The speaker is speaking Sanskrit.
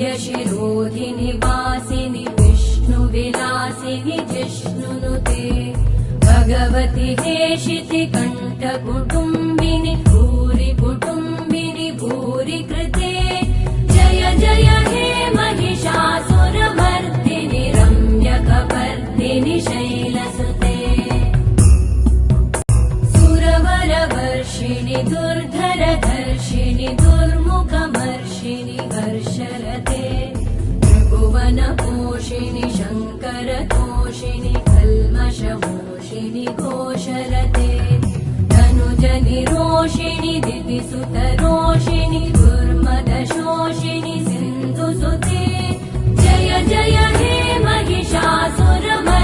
अरविन्द्यशिरोधिनि वासिनि विष्णुविलासिनि जिष्णुनुते भगवति हेशिति कण्ठकुटुम्बिनि भूरि कुटुम्बिनि भूरि कृते जय जय हे महिषासुरमर्दिनि रम्यकपर्दिनि शैलसुते सुरवरवर्षिणि दुर्धरधर्षिणि दुर्मुखमर्षिणि हर्षरते त्रिभुवनपोषिणि शङ्करतोषिणि कल्मषमोषिणि घोषरते धनुजनिरोषिणि दितिसुतरोषिणि दुर्मदशोषिणि सिन्धुसुते जय जय हे महिषासुरमर्दिनि